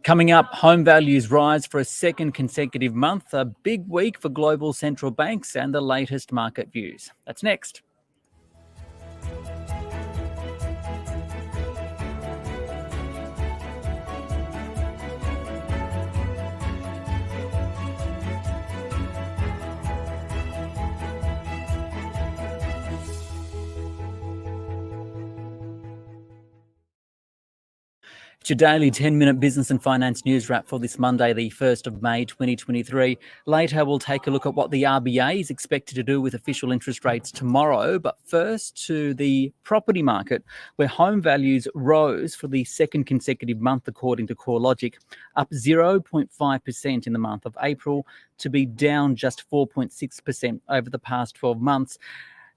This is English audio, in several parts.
Coming up, home values rise for a second consecutive month, a big week for global central banks and the latest market views. That's next. It's your daily 10-minute business and finance news wrap for this Monday, the 1st of May 2023. Later, we'll take a look at what the RBA is expected to do with official interest rates tomorrow. But first, to the property market, where home values rose for the second consecutive month, according to CoreLogic, up 0.5% in the month of April to be down just 4.6% over the past 12 months.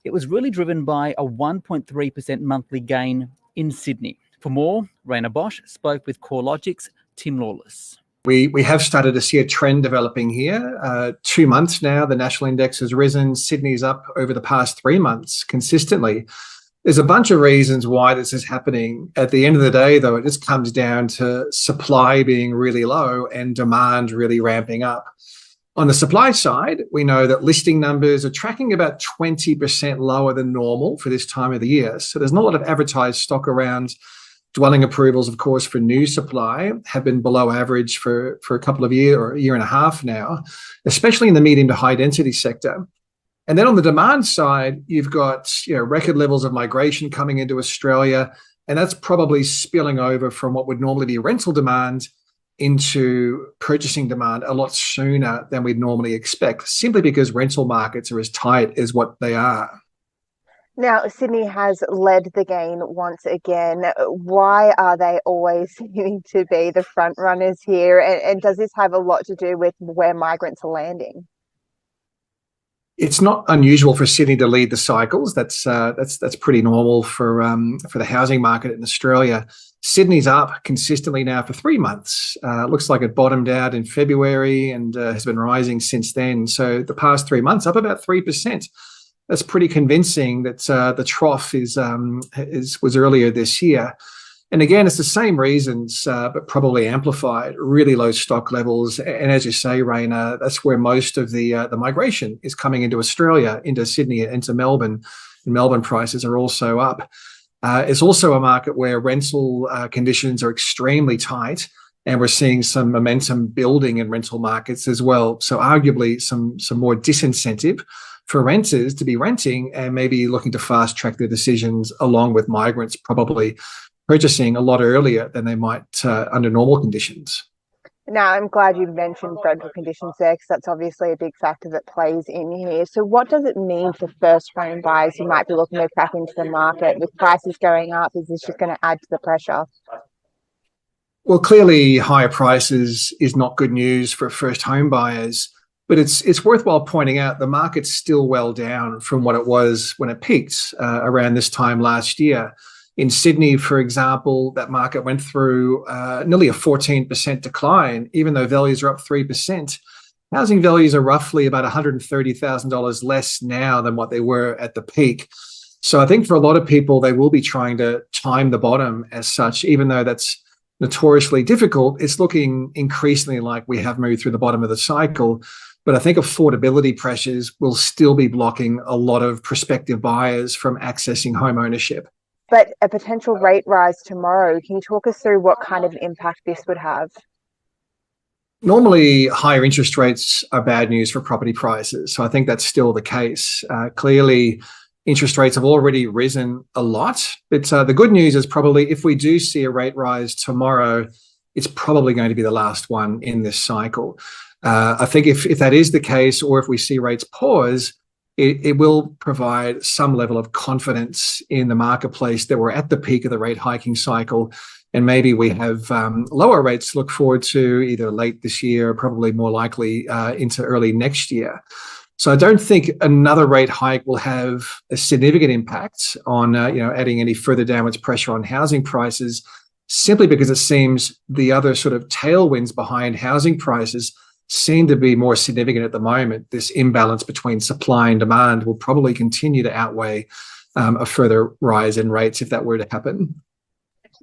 It was really driven by a 1.3% monthly gain in Sydney. For more, Rhayna Bosch spoke with CoreLogic's Tim Lawless. We have started to see a trend developing here. 2 months now, the national index has risen. Sydney's up over the past 3 months consistently. There's a bunch of reasons why this is happening. At the end of the day, though, it just comes down to supply being really low and demand really ramping up. On the supply side, we know that listing numbers are tracking about 20% lower than normal for this time of the year. So there's not a lot of advertised stock around. Dwelling approvals, of course, for new supply have been below average for a couple of years or a year and a half now, especially in the medium to high density sector. And then on the demand side, you've got record levels of migration coming into Australia, and that's probably spilling over from what would normally be rental demand into purchasing demand a lot sooner than we'd normally expect, simply because rental markets are as tight as what they are. Now, Sydney has led the gain once again. Why are they always seeming to be the front runners here? And does this have a lot to do with where migrants are landing? It's not unusual for Sydney to lead the cycles. That's pretty normal for the housing market in Australia. Sydney's up consistently now for 3 months. Looks like it bottomed out in February and has been rising since then. So the past 3 months, up about 3%. That's pretty convincing that the trough was earlier this year. And again, it's the same reasons, but probably amplified. Really low stock levels. And as you say, Rhayna, that's where most of the migration is coming into Australia, into Sydney, into Melbourne. And Melbourne prices are also up. It's also a market where rental conditions are extremely tight. And we're seeing some momentum building in rental markets as well. So arguably some more disincentive for renters to be renting and maybe looking to fast track their decisions, along with migrants probably purchasing a lot earlier than they might under normal conditions. Now, I'm glad you mentioned rental conditions there, because that's obviously a big factor that plays in here. So what does it mean for first home buyers who might be looking to crack into the market with prices going up? Is this just going to add to the pressure? Well, clearly higher prices is not good news for first home buyers. But it's worthwhile pointing out the market's still well down from what it was when it peaked around this time last year. In Sydney, for example, that market went through nearly a 14% decline, even though values are up 3%. Housing values are roughly about $130,000 less now than what they were at the peak. So I think for a lot of people, they will be trying to time the bottom as such, even though that's notoriously difficult. It's looking increasingly like we have moved through the bottom of the cycle. But I think affordability pressures will still be blocking a lot of prospective buyers from accessing home ownership. But a potential rate rise tomorrow, can you talk us through what kind of impact this would have? Normally, higher interest rates are bad news for property prices. So I think that's still the case. Clearly, interest rates have already risen a lot. But the good news is probably if we do see a rate rise tomorrow, it's probably going to be the last one in this cycle. I think if that is the case, or if we see rates pause, it will provide some level of confidence in the marketplace that we're at the peak of the rate hiking cycle, and maybe we have lower rates to look forward to either late this year, or probably more likely into early next year. So I don't think another rate hike will have a significant impact on adding any further downwards pressure on housing prices, simply because it seems the other sort of tailwinds behind housing prices seem to be more significant at the moment. This imbalance between supply and demand will probably continue to outweigh a further rise in rates if that were to happen.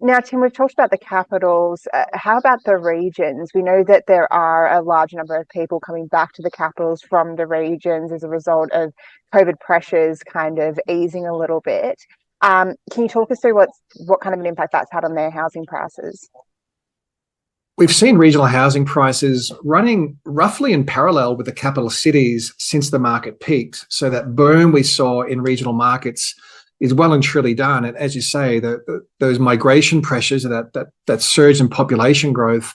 Now, Tim, we've talked about the capitals. How about the regions? We know that there are a large number of people coming back to the capitals from the regions as a result of COVID pressures kind of easing a little bit. Can you talk us through what kind of an impact that's had on their housing prices? We've seen regional housing prices running roughly in parallel with the capital cities since the market peaked. So that boom we saw in regional markets is well and truly done. And as you say, those migration pressures, that surge in population growth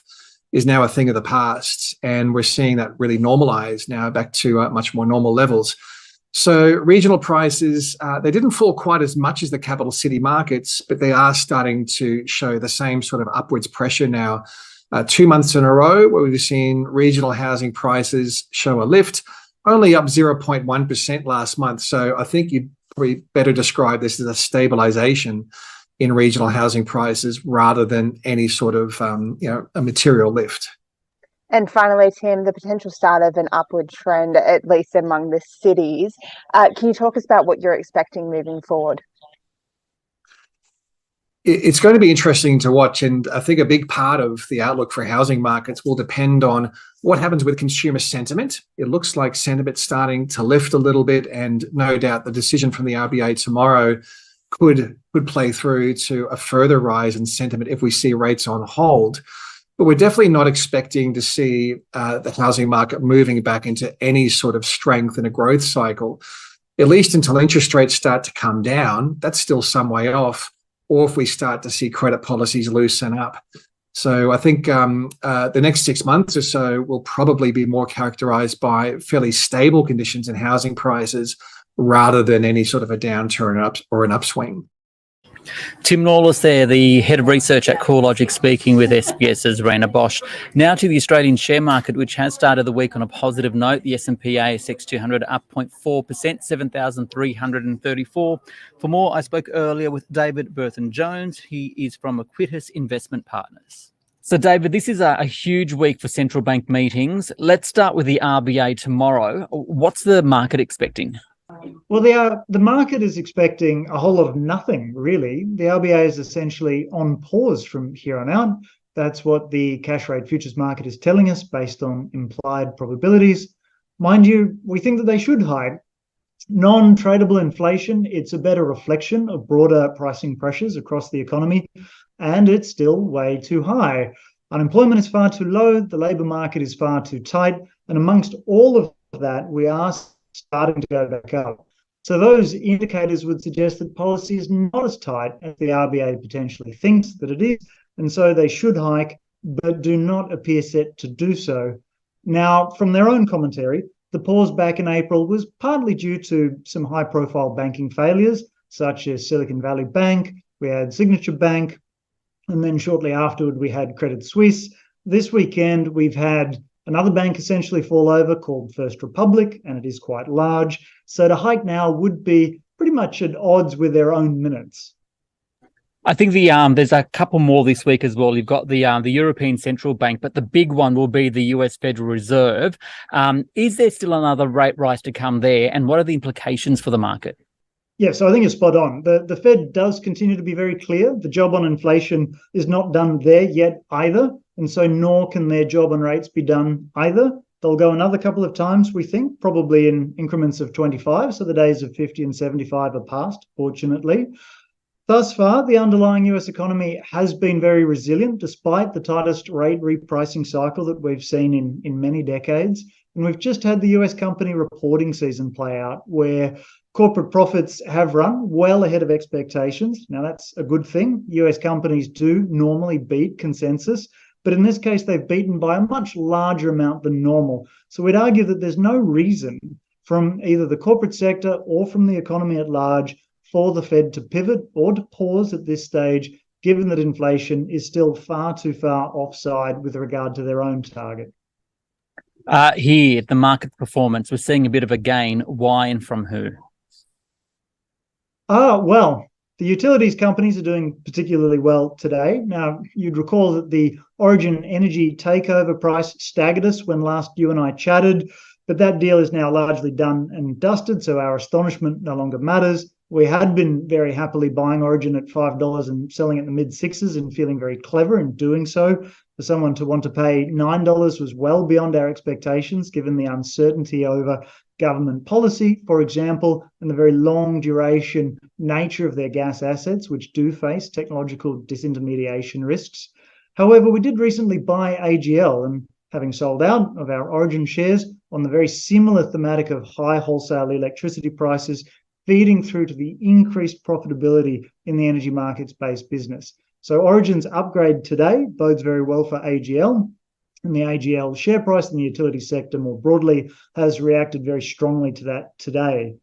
is now a thing of the past. And we're seeing that really normalize now back to much more normal levels. So regional prices, they didn't fall quite as much as the capital city markets, but they are starting to show the same sort of upwards pressure now. 2 months in a row where we've seen regional housing prices show a lift, only up 0.1% last month. So I think you'd probably better describe this as a stabilization in regional housing prices rather than any sort of a material lift. And finally, Tim, the potential start of an upward trend, at least among the cities. Can you talk us about what you're expecting moving forward? It's going to be interesting to watch, and I think a big part of the outlook for housing markets will depend on what happens with consumer sentiment. It looks like sentiment's starting to lift a little bit, and no doubt the decision from the RBA tomorrow could play through to a further rise in sentiment if we see rates on hold. But we're definitely not expecting to see the housing market moving back into any sort of strength in a growth cycle, at least until interest rates start to come down. That's still some way off. Or if we start to see credit policies loosen up. So I think the next 6 months or so will probably be more characterized by fairly stable conditions in housing prices rather than any sort of a downturn or an upswing. Tim Lawless there, the head of research at CoreLogic, speaking with SBS's Rhayna Bosch. Now to the Australian share market, which has started the week on a positive note. The S&P ASX 200 up 0.4%, 7,334. For more, I spoke earlier with David Berthon-Jones. He is from Aequitas Investment Partners. So, David, this is a huge week for central bank meetings. Let's start with the RBA tomorrow. What's the market expecting? Well, the market is expecting a whole lot of nothing, really. The RBA is essentially on pause from here on out. That's what the cash rate futures market is telling us based on implied probabilities. Mind you, we think that they should hike. Non-tradable inflation, it's a better reflection of broader pricing pressures across the economy, and it's still way too high. Unemployment is far too low, the labour market is far too tight, and amongst all of that, we are starting to go back up. So those indicators would suggest that policy is not as tight as the RBA potentially thinks that it is, and so they should hike, but do not appear set to do so. Now, from their own commentary, the pause back in April was partly due to some high-profile banking failures, such as Silicon Valley Bank, we had Signature Bank, and then shortly afterward we had Credit Suisse. This weekend we've had another bank essentially fall over called First Republic, and it is quite large. So to hike now would be pretty much at odds with their own minutes. I think there's a couple more this week as well. You've got the European Central Bank, but the big one will be the US Federal Reserve. Is there still another rate rise to come there, and what are the implications for the market? Yeah, so I think it's spot on. The Fed does continue to be very clear. The job on inflation is not done there yet either, and so nor can their job on rates be done either. They'll go another couple of times, we think, probably in increments of 25, so the days of 50 and 75 are past, fortunately. Thus far, the underlying US economy has been very resilient despite the tightest rate repricing cycle that we've seen in many decades. And we've just had the US company reporting season play out where corporate profits have run well ahead of expectations. Now, that's a good thing. US companies do normally beat consensus, but in this case, they've beaten by a much larger amount than normal. So we'd argue that there's no reason from either the corporate sector or from the economy at large for the Fed to pivot or to pause at this stage, given that inflation is still far too far offside with regard to their own target. Here, the market performance, we're seeing a bit of a gain. Why and from who? Well, the utilities companies are doing particularly well today. Now, you'd recall that the Origin Energy takeover price staggered us when last you and I chatted, but that deal is now largely done and dusted, so our astonishment no longer matters. We had been very happily buying Origin at $5 and selling at the mid-6s and feeling very clever in doing so. For someone to want to pay $9 was well beyond our expectations, given the uncertainty over government policy, for example, and the very long duration nature of their gas assets, which do face technological disintermediation risks. However, we did recently buy AGL, and having sold out of our Origin shares on the very similar thematic of high wholesale electricity prices, feeding through to the increased profitability in the energy markets-based business. So Origin's upgrade today bodes very well for AGL, and the AGL share price in the utility sector more broadly has reacted very strongly to that today.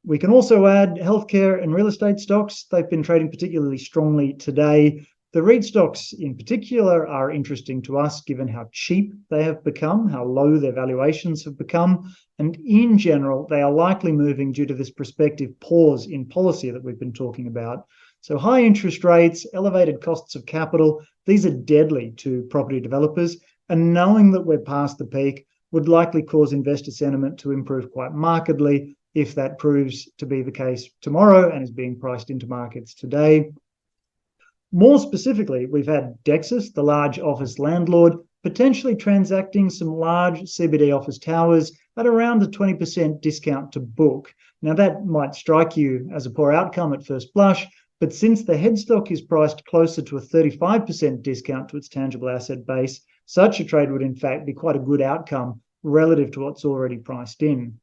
We can also add healthcare and real estate stocks. They've been trading particularly strongly today. The REIT stocks in particular are interesting to us given how cheap they have become, how low their valuations have become, and in general, they are likely moving due to this prospective pause in policy that we've been talking about. So high interest rates, elevated costs of capital, these are deadly to property developers, and knowing that we're past the peak would likely cause investor sentiment to improve quite markedly if that proves to be the case tomorrow and is being priced into markets today. More specifically, we've had Dexus, the large office landlord, potentially transacting some large CBD office towers at around a 20% discount to book. Now, that might strike you as a poor outcome at first blush, but since the headstock is priced closer to a 35% discount to its tangible asset base, such a trade would in fact be quite a good outcome relative to what's already priced in.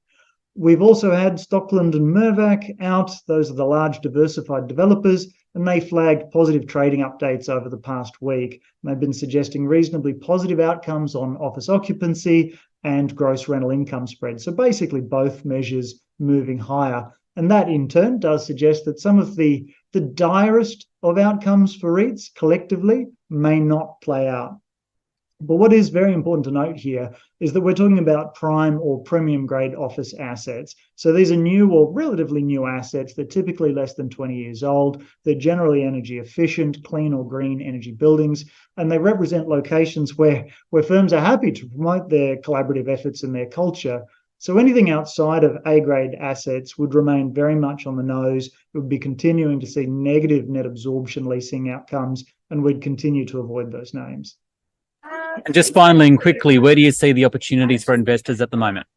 We've also had Stockland and Mirvac out. Those are the large diversified developers, and they flagged positive trading updates over the past week. They've been suggesting reasonably positive outcomes on office occupancy and gross rental income spread. So basically both measures moving higher. And that in turn does suggest that some of the direst of outcomes for REITs collectively may not play out. But what is very important to note here is that we're talking about prime or premium grade office assets. So these are new or relatively new assets. They're typically less than 20 years old. They're generally energy efficient, clean or green energy buildings, and they represent locations where firms are happy to promote their collaborative efforts and their culture. So anything outside of A-grade assets would remain very much on the nose. It would be continuing to see negative net absorption leasing outcomes, and we'd continue to avoid those names. And just finally and quickly, where do you see the opportunities for investors at the moment?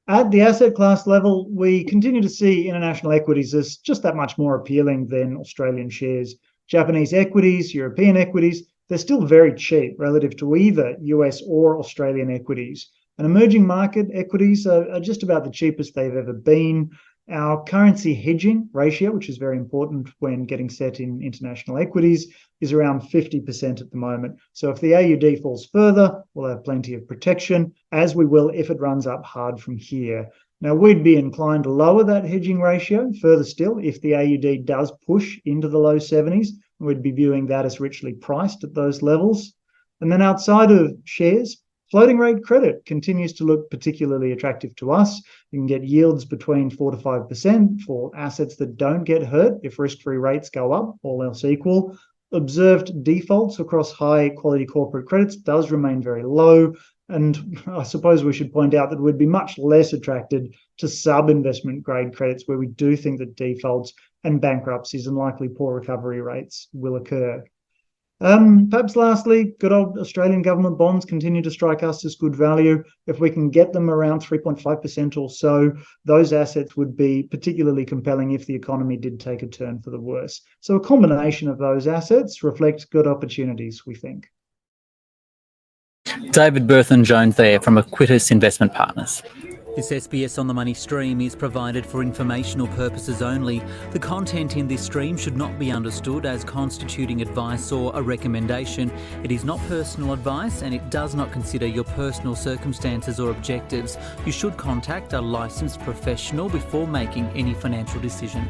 At the asset class level, we continue to see international equities as just that much more appealing than Australian shares. Japanese equities, European equities, they're still very cheap relative to either US or Australian equities. And emerging market equities are just about the cheapest they've ever been. Our currency hedging ratio, which is very important when getting set in international equities, is around 50% at the moment. So if the AUD falls further, we'll have plenty of protection, as we will if it runs up hard from here. Now, we'd be inclined to lower that hedging ratio further still if the AUD does push into the low 70s. We'd be viewing that as richly priced at those levels. And then outside of shares, floating rate credit continues to look particularly attractive to us. You can get yields between 4 to 5% for assets that don't get hurt if risk-free rates go up, all else equal. Observed defaults across high-quality corporate credits does remain very low. And I suppose we should point out that we'd be much less attracted to sub-investment grade credits where we do think that defaults and bankruptcies and likely poor recovery rates will occur. Perhaps lastly, good old Australian government bonds continue to strike us as good value. If we can get them around 3.5% or so, those assets would be particularly compelling if the economy did take a turn for the worse. So a combination of those assets reflects good opportunities, we think. David Berthon-Jones there from Aequitas Investment Partners. This SBS On The Money stream is provided for informational purposes only. The content in this stream should not be understood as constituting advice or a recommendation. It is not personal advice and it does not consider your personal circumstances or objectives. You should contact a licensed professional before making any financial decision.